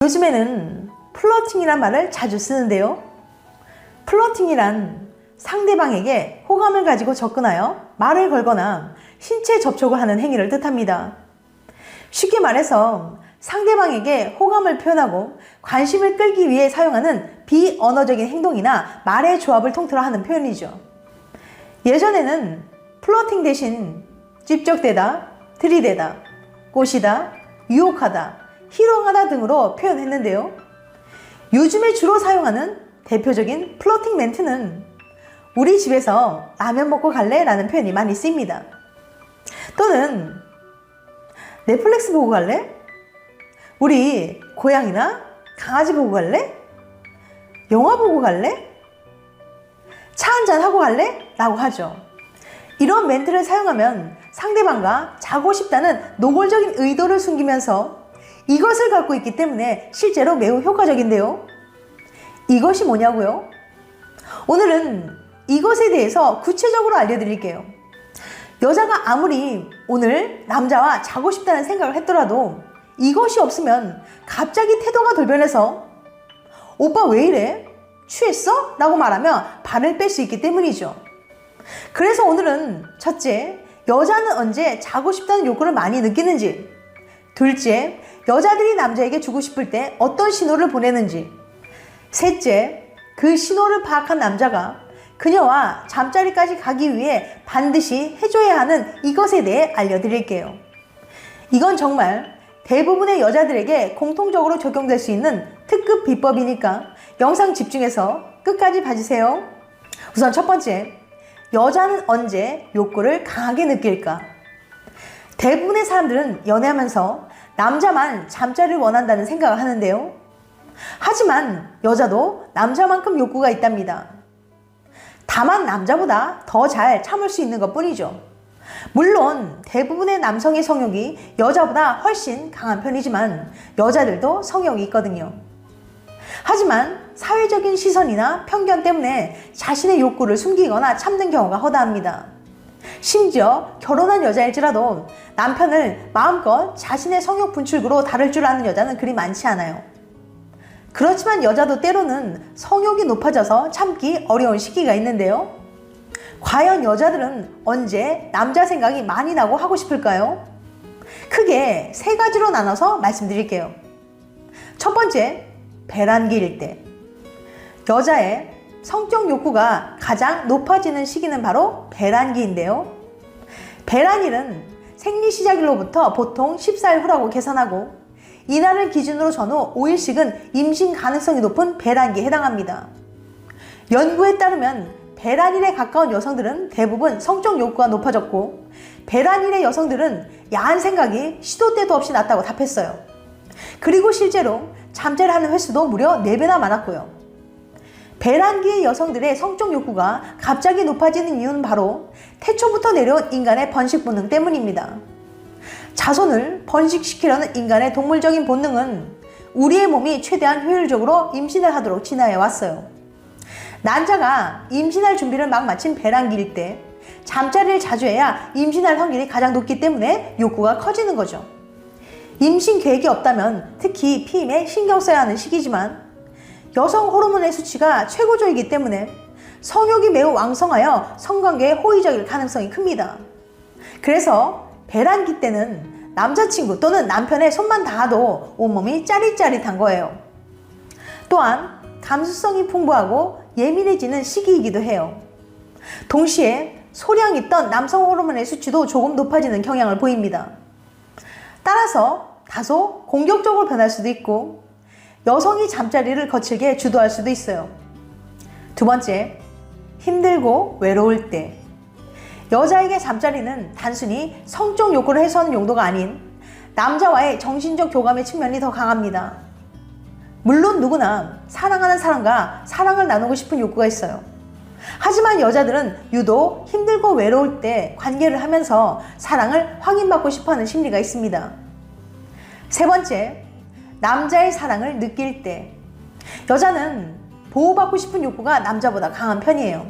요즘에는 플러팅이란 말을 자주 쓰는데요. 플러팅이란 상대방에게 호감을 가지고 접근하여 말을 걸거나 신체 접촉을 하는 행위를 뜻합니다. 쉽게 말해서 상대방에게 호감을 표현하고 관심을 끌기 위해 사용하는 비언어적인 행동이나 말의 조합을 통틀어 하는 표현이죠. 예전에는 플러팅 대신 찝적대다, 들이대다, 꼬시다, 유혹하다, 희롱하다 등으로 표현했는데요. 요즘에 주로 사용하는 대표적인 플러팅 멘트는 우리 집에서 라면 먹고 갈래? 라는 표현이 많이 쓰입니다. 또는 넷플릭스 보고 갈래? 우리 고양이나 강아지 보고 갈래? 영화 보고 갈래? 차 한잔 하고 갈래? 라고 하죠. 이런 멘트를 사용하면 상대방과 자고 싶다는 노골적인 의도를 숨기면서 이것을 갖고 있기 때문에 실제로 매우 효과적인데요. 이것이 뭐냐고요? 오늘은 이것에 대해서 구체적으로 알려드릴게요. 여자가 아무리 오늘 남자와 자고 싶다는 생각을 했더라도 이것이 없으면 갑자기 태도가 돌변해서 오빠 왜 이래? 취했어? 라고 말하며 발을 뺄 수 있기 때문이죠. 그래서 오늘은 첫째, 여자는 언제 자고 싶다는 욕구를 많이 느끼는지, 둘째, 여자들이 남자에게 주고 싶을 때 어떤 신호를 보내는지, 셋째, 그 신호를 파악한 남자가 그녀와 잠자리까지 가기 위해 반드시 해줘야 하는 이것에 대해 알려드릴게요. 이건 정말 대부분의 여자들에게 공통적으로 적용될 수 있는 특급 비법이니까 영상 집중해서 끝까지 봐주세요. 우선 첫 번째, 여자는 언제 욕구를 강하게 느낄까? 대부분의 사람들은 연애하면서 남자만 잠자리를 원한다는 생각을 하는데요. 하지만 여자도 남자만큼 욕구가 있답니다. 다만 남자보다 더 잘 참을 수 있는 것 뿐이죠. 물론 대부분의 남성의 성욕이 여자보다 훨씬 강한 편이지만 여자들도 성욕이 있거든요. 하지만 사회적인 시선이나 편견 때문에 자신의 욕구를 숨기거나 참는 경우가 허다합니다. 심지어 결혼한 여자일지라도 남편을 마음껏 자신의 성욕 분출구로 다룰 줄 아는 여자는 그리 많지 않아요. 그렇지만 여자도 때로는 성욕이 높아져서 참기 어려운 시기가 있는데요. 과연 여자들은 언제 남자 생각이 많이 나고 하고 싶을까요? 크게 세 가지로 나눠서 말씀드릴게요. 첫 번째, 배란기일 때. 여자의 성적 욕구가 가장 높아지는 시기는 바로 배란기인데요. 배란일은 생리 시작일로부터 보통 14일 후라고 계산하고 이날을 기준으로 전후 5일씩은 임신 가능성이 높은 배란기에 해당합니다. 연구에 따르면 배란일에 가까운 여성들은 대부분 성적 욕구가 높아졌고 배란일의 여성들은 야한 생각이 시도 때도 없이 났다고 답했어요. 그리고 실제로 잠자리를 하는 횟수도 무려 4배나 많았고요. 배란기의 여성들의 성적 욕구가 갑자기 높아지는 이유는 바로 태초부터 내려온 인간의 번식 본능 때문입니다. 자손을 번식시키려는 인간의 동물적인 본능은 우리의 몸이 최대한 효율적으로 임신을 하도록 진화해 왔어요. 난자가 임신할 준비를 막 마친 배란기일 때 잠자리를 자주 해야 임신할 확률이 가장 높기 때문에 욕구가 커지는 거죠. 임신 계획이 없다면 특히 피임에 신경 써야 하는 시기지만 여성 호르몬의 수치가 최고조이기 때문에 성욕이 매우 왕성하여 성관계에 호의적일 가능성이 큽니다. 그래서 배란기 때는 남자친구 또는 남편의 손만 닿아도 온몸이 짜릿짜릿한 거예요. 또한 감수성이 풍부하고 예민해지는 시기이기도 해요. 동시에 소량 있던 남성 호르몬의 수치도 조금 높아지는 경향을 보입니다. 따라서 다소 공격적으로 변할 수도 있고 여성이 잠자리를 거칠게 주도할 수도 있어요. 두 번째, 힘들고 외로울 때. 여자에게 잠자리는 단순히 성적 욕구를 해소하는 용도가 아닌 남자와의 정신적 교감의 측면이 더 강합니다. 물론 누구나 사랑하는 사람과 사랑을 나누고 싶은 욕구가 있어요. 하지만 여자들은 유독 힘들고 외로울 때 관계를 하면서 사랑을 확인받고 싶어하는 심리가 있습니다. 세 번째, 남자의 사랑을 느낄 때. 여자는 보호받고 싶은 욕구가 남자보다 강한 편이에요.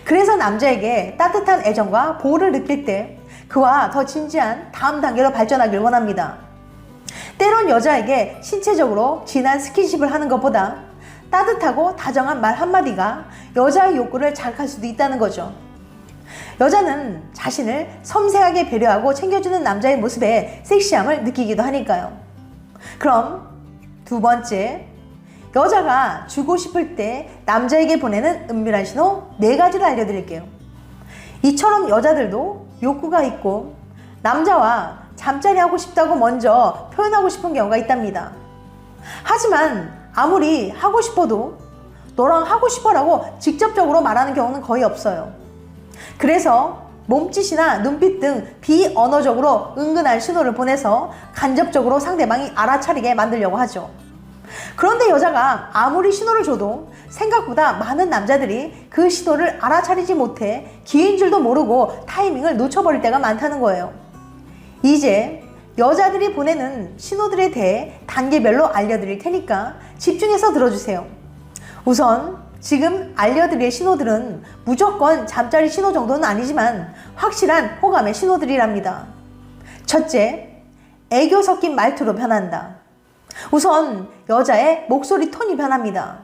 그래서 남자에게 따뜻한 애정과 보호를 느낄 때 그와 더 진지한 다음 단계로 발전하길 원합니다. 때론 여자에게 신체적으로 진한 스킨십을 하는 것보다 따뜻하고 다정한 말 한마디가 여자의 욕구를 자극할 수도 있다는 거죠. 여자는 자신을 섬세하게 배려하고 챙겨주는 남자의 모습에 섹시함을 느끼기도 하니까요. 그럼 두 번째, 여자가 주고 싶을 때 남자에게 보내는 은밀한 신호 4가지를 알려드릴게요. 이처럼 여자들도 욕구가 있고 남자와 잠자리 하고 싶다고 먼저 표현하고 싶은 경우가 있답니다. 하지만 아무리 하고 싶어도 너랑 하고 싶어라고 직접적으로 말하는 경우는 거의 없어요. 그래서 몸짓이나 눈빛 등 비언어적으로 은근한 신호를 보내서 간접적으로 상대방이 알아차리게 만들려고 하죠. 그런데 여자가 아무리 신호를 줘도 생각보다 많은 남자들이 그 신호를 알아차리지 못해 기회인 줄도 모르고 타이밍을 놓쳐버릴 때가 많다는 거예요. 이제 여자들이 보내는 신호들에 대해 단계별로 알려드릴 테니까 집중해서 들어주세요. 우선 지금 알려드릴 신호들은 무조건 잠자리 신호 정도는 아니지만 확실한 호감의 신호들이랍니다. 첫째, 애교 섞인 말투로 변한다. 우선 여자의 목소리 톤이 변합니다.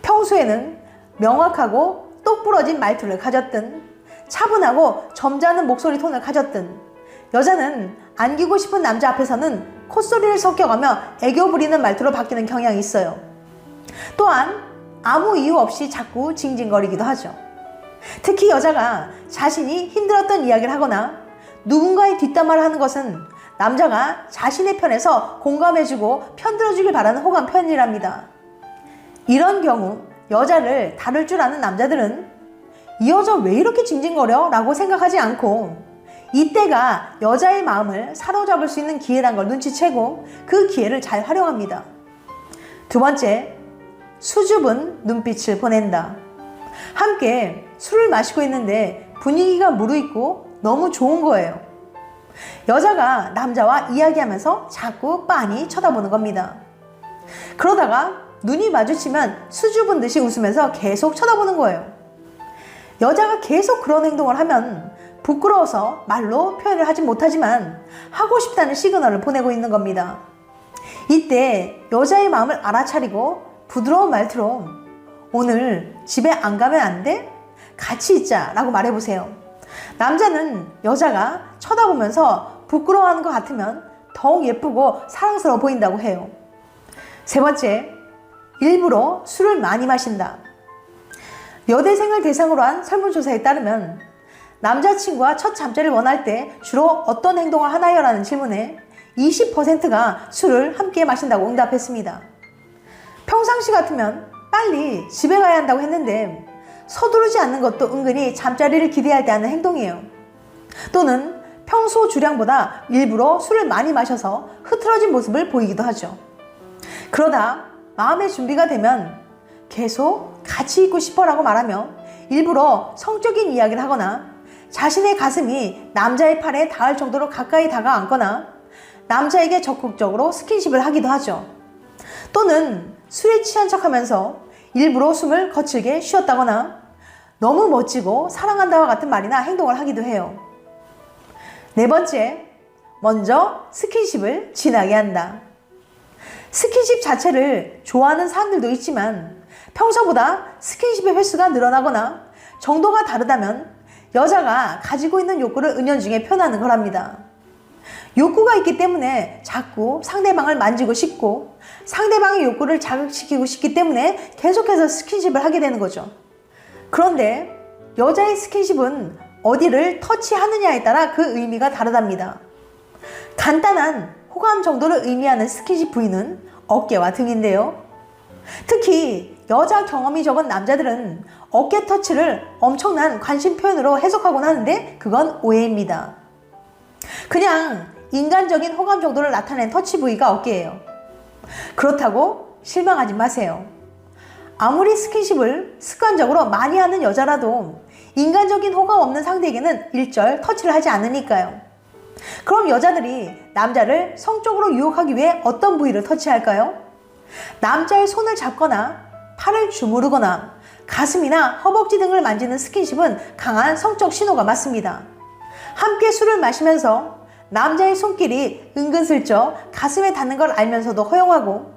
평소에는 명확하고 똑부러진 말투를 가졌든 차분하고 점잖은 목소리 톤을 가졌든 여자는 안기고 싶은 남자 앞에서는 콧소리를 섞여가며 애교 부리는 말투로 바뀌는 경향이 있어요. 또한 아무 이유 없이 자꾸 징징거리기도 하죠. 특히 여자가 자신이 힘들었던 이야기를 하거나 누군가의 뒷담화를 하는 것은 남자가 자신의 편에서 공감해주고 편들어주길 바라는 호감 표현이랍니다. 이런 경우 여자를 다룰 줄 아는 남자들은 이 여자 왜 이렇게 징징거려? 라고 생각하지 않고 이때가 여자의 마음을 사로잡을 수 있는 기회란 걸 눈치채고 그 기회를 잘 활용합니다. 두 번째, 수줍은 눈빛을 보낸다. 함께 술을 마시고 있는데 분위기가 무르익고 너무 좋은 거예요. 여자가 남자와 이야기하면서 자꾸 빤히 쳐다보는 겁니다. 그러다가 눈이 마주치면 수줍은 듯이 웃으면서 계속 쳐다보는 거예요. 여자가 계속 그런 행동을 하면 부끄러워서 말로 표현을 하지 못하지만 하고 싶다는 시그널을 보내고 있는 겁니다. 이때 여자의 마음을 알아차리고 부드러운 말투로 오늘 집에 안 가면 안 돼? 같이 있자 라고 말해보세요. 남자는 여자가 쳐다보면서 부끄러워하는 것 같으면 더욱 예쁘고 사랑스러워 보인다고 해요. 세 번째, 일부러 술을 많이 마신다. 여대생을 대상으로 한 설문조사에 따르면 남자친구와 첫 잠자리를 원할 때 주로 어떤 행동을 하나요? 라는 질문에 20%가 술을 함께 마신다고 응답했습니다. 평상시 같으면 빨리 집에 가야 한다고 했는데 서두르지 않는 것도 은근히 잠자리를 기대할 때 하는 행동이에요. 또는 평소 주량보다 일부러 술을 많이 마셔서 흐트러진 모습을 보이기도 하죠. 그러다 마음의 준비가 되면 계속 같이 있고 싶어라고 말하며 일부러 성적인 이야기를 하거나 자신의 가슴이 남자의 팔에 닿을 정도로 가까이 다가앉거나 남자에게 적극적으로 스킨십을 하기도 하죠. 또는 술에 취한 척하면서 일부러 숨을 거칠게 쉬었다거나 너무 멋지고 사랑한다와 같은 말이나 행동을 하기도 해요. 네 번째, 먼저 스킨십을 진하게 한다. 스킨십 자체를 좋아하는 사람들도 있지만 평소보다 스킨십의 횟수가 늘어나거나 정도가 다르다면 여자가 가지고 있는 욕구를 은연중에 표현하는 거랍니다. 욕구가 있기 때문에 자꾸 상대방을 만지고 싶고 상대방의 욕구를 자극시키고 싶기 때문에 계속해서 스킨십을 하게 되는 거죠. 그런데 여자의 스킨십은 어디를 터치하느냐에 따라 그 의미가 다르답니다. 간단한 호감 정도를 의미하는 스킨십 부위는 어깨와 등인데요. 특히 여자 경험이 적은 남자들은 어깨 터치를 엄청난 관심 표현으로 해석하곤 하는데 그건 오해입니다. 그냥 인간적인 호감 정도를 나타낸 터치 부위가 어깨예요. 그렇다고 실망하지 마세요. 아무리 스킨십을 습관적으로 많이 하는 여자라도 인간적인 호감 없는 상대에게는 일절 터치를 하지 않으니까요. 그럼 여자들이 남자를 성적으로 유혹하기 위해 어떤 부위를 터치할까요? 남자의 손을 잡거나 팔을 주무르거나 가슴이나 허벅지 등을 만지는 스킨십은 강한 성적 신호가 맞습니다. 함께 술을 마시면서 남자의 손길이 은근슬쩍 가슴에 닿는 걸 알면서도 허용하고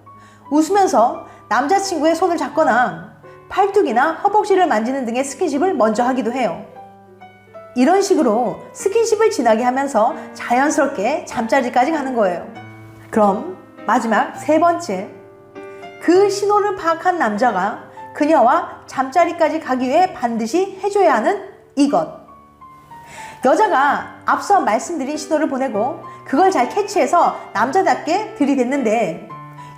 웃으면서 남자친구의 손을 잡거나 팔뚝이나 허벅지를 만지는 등의 스킨십을 먼저 하기도 해요. 이런 식으로 스킨십을 진하게 하면서 자연스럽게 잠자리까지 가는 거예요. 그럼 마지막 세 번째, 그 신호를 파악한 남자가 그녀와 잠자리까지 가기 위해 반드시 해줘야 하는 이것. 여자가 앞서 말씀드린 신호를 보내고 그걸 잘 캐치해서 남자답게 들이댔는데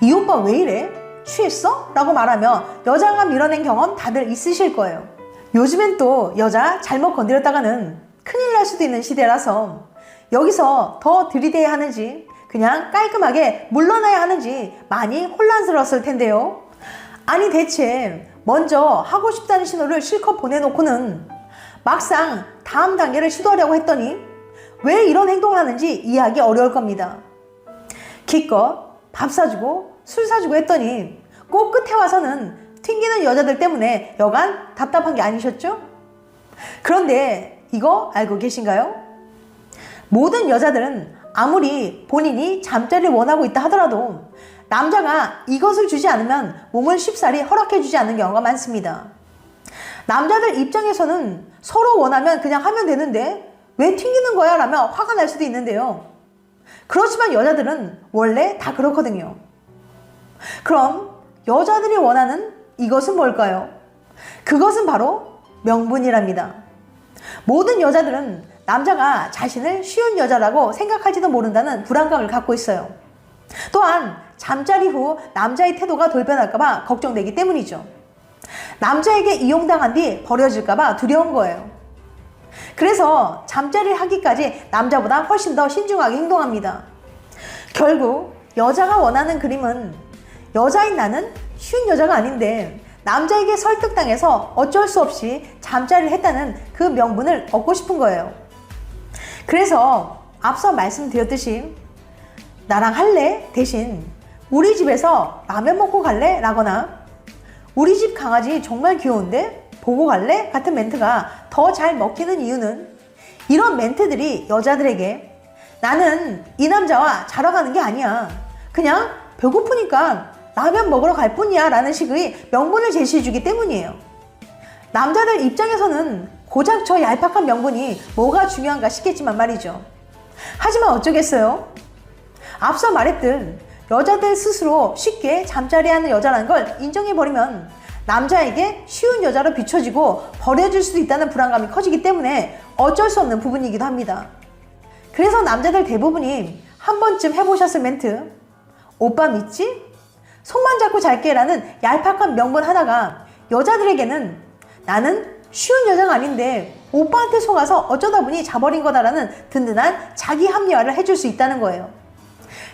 이 오빠 왜 이래? 취했어? 라고 말하며 여자가 밀어낸 경험 다들 있으실 거예요. 요즘엔 또 여자 잘못 건드렸다가는 큰일 날 수도 있는 시대라서 여기서 더 들이대야 하는지 그냥 깔끔하게 물러나야 하는지 많이 혼란스러웠을 텐데요. 아니 대체 먼저 하고 싶다는 신호를 실컷 보내놓고는 막상 다음 단계를 시도하려고 했더니 왜 이런 행동을 하는지 이해하기 어려울 겁니다. 기껏 밥 사주고 술 사주고 했더니 꼭 끝에 와서는 튕기는 여자들 때문에 여간 답답한 게 아니셨죠? 그런데 이거 알고 계신가요? 모든 여자들은 아무리 본인이 잠자리를 원하고 있다 하더라도 남자가 이것을 주지 않으면 몸을 쉽사리 허락해 주지 않는 경우가 많습니다. 남자들 입장에서는 서로 원하면 그냥 하면 되는데 왜 튕기는 거야? 라며 화가 날 수도 있는데요. 그렇지만 여자들은 원래 다 그렇거든요. 그럼 여자들이 원하는 이것은 뭘까요? 그것은 바로 명분이랍니다. 모든 여자들은 남자가 자신을 쉬운 여자라고 생각할지도 모른다는 불안감을 갖고 있어요. 또한 잠자리 후 남자의 태도가 돌변할까봐 걱정되기 때문이죠. 남자에게 이용당한 뒤 버려질까봐 두려운 거예요. 그래서 잠자리를 하기까지 남자보다 훨씬 더 신중하게 행동합니다. 결국 여자가 원하는 그림은 여자인 나는 쉬운 여자가 아닌데 남자에게 설득당해서 어쩔 수 없이 잠자리를 했다는 그 명분을 얻고 싶은 거예요. 그래서 앞서 말씀드렸듯이 나랑 할래? 대신 우리 집에서 라면 먹고 갈래? 라거나 우리 집 강아지 정말 귀여운데 보고 갈래? 같은 멘트가 더 잘 먹히는 이유는 이런 멘트들이 여자들에게 나는 이 남자와 자러 가는 게 아니야. 그냥 배고프니까 라면 먹으러 갈 뿐이야 라는 식의 명분을 제시해주기 때문이에요. 남자들 입장에서는 고작 저 얄팍한 명분이 뭐가 중요한가 싶겠지만 말이죠. 하지만 어쩌겠어요? 앞서 말했듯 여자들 스스로 쉽게 잠자리하는 여자라는 걸 인정해버리면 남자에게 쉬운 여자로 비춰지고 버려질 수도 있다는 불안감이 커지기 때문에 어쩔 수 없는 부분이기도 합니다. 그래서 남자들 대부분이 한 번쯤 해보셨을 멘트, 오빠 믿지? 손만 잡고 잘게 라는 얄팍한 명분 하나가 여자들에게는 나는 쉬운 여자가 아닌데 오빠한테 속아서 어쩌다 보니 자버린 거다라는 든든한 자기 합리화를 해줄 수 있다는 거예요.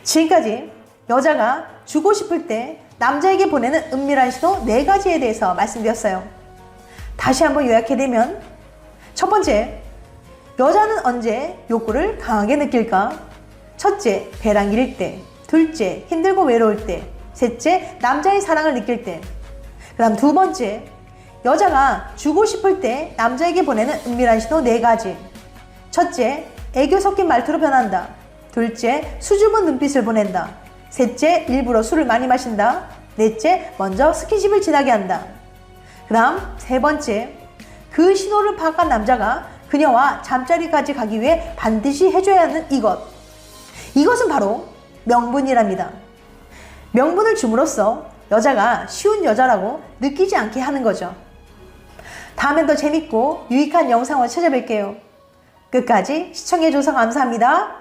지금까지 여자가 주고 싶을 때 남자에게 보내는 은밀한 신호 4가지에 대해서 말씀드렸어요. 다시 한번 요약해드리면 첫 번째, 여자는 언제 욕구를 강하게 느낄까? 첫째, 배랑 이를 때. 둘째, 힘들고 외로울 때. 셋째, 남자의 사랑을 느낄 때. 그 다음 두 번째, 여자가 주고 싶을 때 남자에게 보내는 은밀한 신호 4가지. 첫째, 애교 섞인 말투로 변한다. 둘째, 수줍은 눈빛을 보낸다. 셋째, 일부러 술을 많이 마신다. 넷째, 먼저 스킨십을 진하게 한다. 그 다음 세 번째, 그 신호를 파악한 남자가 그녀와 잠자리까지 가기 위해 반드시 해줘야 하는 이것. 이것은 바로 명분이랍니다. 명분을 줌으로써 여자가 쉬운 여자라고 느끼지 않게 하는 거죠. 다음엔 더 재밌고 유익한 영상으로 찾아뵐게요. 끝까지 시청해줘서 감사합니다.